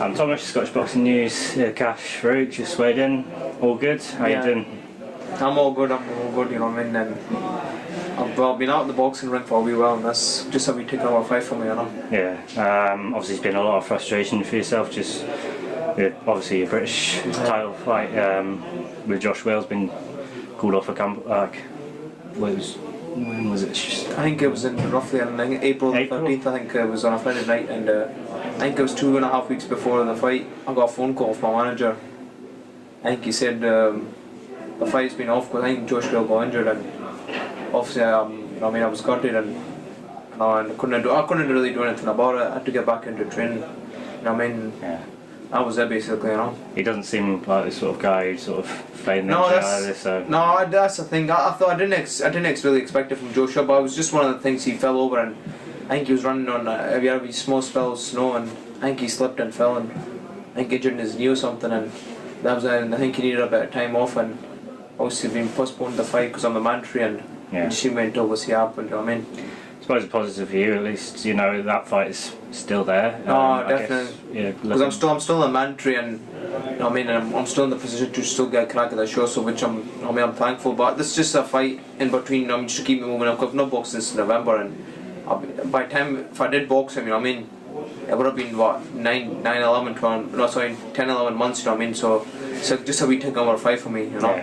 I'm Thomas, Scottish Boxing News. Kash, Farooq, just weighed in. All good? How you doing? I'm all good, you know what I mean? And I've been out of the boxing ring for a wee while, and that's just how we take our fight for me, you know? Yeah, obviously it's been a lot of frustration for yourself, just obviously your British title fight with Josh Wale's been called off a when was it? I think it was in roughly April 13th, I think it was on a Friday night, and I think it was 2.5 weeks before the fight. I got a phone call from my manager. I think he said the fight's been off because I think Josh Wale got injured, and obviously I was gutted, and I couldn't really do anything about it. I had to get back into training. You know what I mean? Yeah. That was it basically, you know. He doesn't seem like the sort of guy who sort of fading no, into either, so. No, that's the thing. I didn't really expect it from Joshua, but it was just one of the things. He fell over, and I think he was running on a small spell of snow, and I think he slipped and fell, and I think injured his knee or something, and that was it. And I think he needed a bit of time off, and obviously been postponed the fight because I'm a mandatory, and she went over see happened. You know what I mean? I suppose it's positive for you, at least you know that fight is still there. No, definitely. Because I'm still a mandatory, and you know what I mean, and I'm still in the position to still get a crack at the show, so which I'm thankful. But this is just a fight in between. Just to keep me moving. I've not boxed since November, and by the time if I did box him, you know what I mean, it would have been what 10, 11 months. You know what I mean? So just a wee take over fight for me, you know.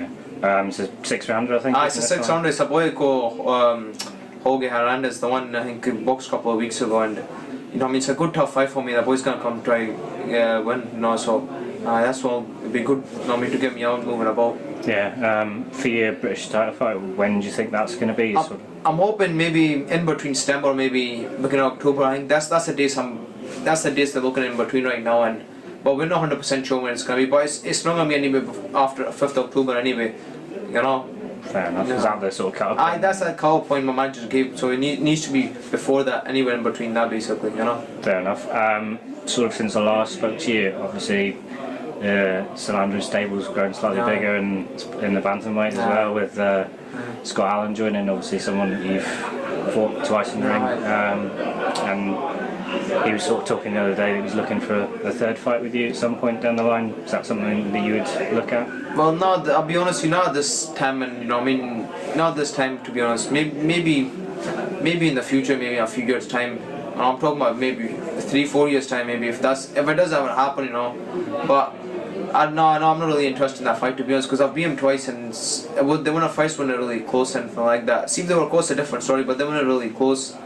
Yeah. It's a 6-rounder, I think. It's a 6-rounder. It's a boy called Jorge Hernandez, the one I think boxed a couple of weeks ago, and you know what I mean, it's a good tough fight for me. The boy's gonna come try win, you know, so that's all. It'd be good, you know, to get me out moving about. Yeah, for your British title fight, when do you think that's going to be? I'm hoping maybe in between September, maybe beginning of October. I think that's the dates they're looking in between right now, but we're not 100% sure when it's going to be. But it's not going to be anyway after 5th October anyway, you know. Fair enough. Is that the sort of cut-off point? That's the cut-off point my manager gave, so it needs to be before that, anywhere in between that basically, you know. Fair enough. Sort of since I last spoke to you, obviously St Andrew's stable's grown slightly bigger, and in the bantamweight as well, with Scott Allen joining, obviously someone you've fought twice in the ring, and he was sort of talking the other day that he was looking for a third fight with you at some point down the line. Is that something that you would look at? Well, no, I'll be honest, not at this time, and you know, I mean, not this time to be honest. Maybe in the future, maybe a few years time. I'm talking about maybe 3-4 years time, maybe if it does ever happen, you know. But I'm not really interested in that fight to be honest, because I've beat him twice, and they weren't fights when they're really close and anything like that. See if they were close, a different story, but they weren't really close.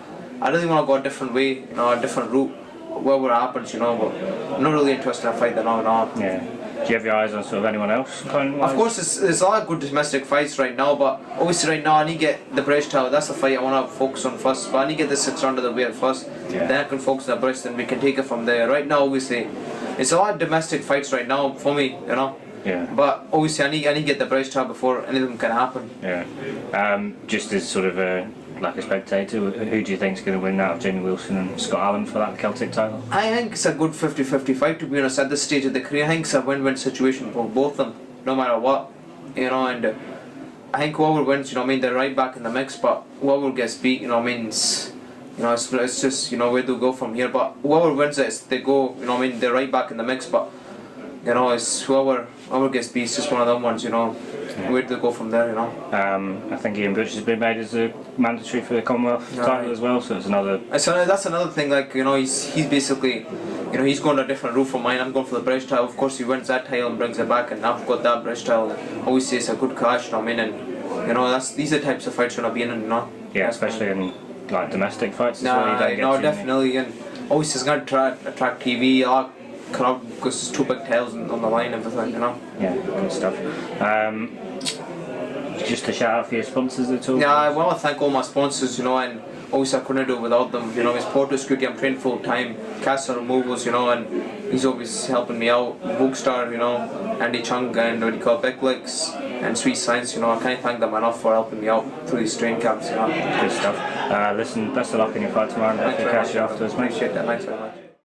I really want to go a different way, you know, a different route, whatever happens, you know. But I'm not really interested in a fight that now. Yeah. Do you have your eyes on sort of anyone else? Of course, there's a lot of good domestic fights right now, but obviously right now I need to get the British title. That's the fight I want to focus on first. But I need to get the 6-rounder the weight first. Yeah. Then I can focus on the British, and we can take it from there. Right now, obviously, it's a lot of domestic fights right now for me, you know. Yeah. But obviously, I need to get the British title before anything can happen. Yeah. Just as sort of like a spectator, who do you think is going to win out of Jamie Wilson and Scott Allen for that Celtic title? I think it's a good 50-50 fight to be honest at this stage of the career. I think it's a win-win situation for both of them, no matter what, you know. And I think whoever wins, you know what I mean, they're right back in the mix. But whoever gets beat, you know what I mean, it's just, you know, where they'll go from here. But whoever wins it, they go, you know what I mean, they're right back in the mix. But you know, it's whoever gets beat, it's just one of them ones, you know. Yeah. Where do they go from there, you know? I think Ian Butch has been made as a mandatory for the Commonwealth title as well, so it's another. That's another thing. Like, you know, he's basically, you know, he's going a different route from mine. I'm going for the British title. Of course, he wins that title and brings it back, and I've got that British title. Obviously, it's a good clash, you know what I mean? And you know, these are the types of fights you're gonna be in, you know. Yeah, especially in like domestic fights as well. You don't get definitely, and obviously it's gonna attract TV. Crowd, because there's 2 big tails on the line and everything, you know. Yeah, good stuff. Just a shout out for your sponsors at all? Yeah, I want to thank all my sponsors, you know, and obviously I couldn't do it without them. You know, it's Porter Security, I'm trained full time, Kash Removals, you know, and he's always helping me out. Bookstar, you know, Andy Chung, and what you call Big Licks, and Sweet Science, you know. I can't thank them enough for helping me out through these training camps, you know. Good stuff. Listen, best of luck in your fight tomorrow, and hopefully Kash you afterwards, mate. Appreciate that, thanks very much.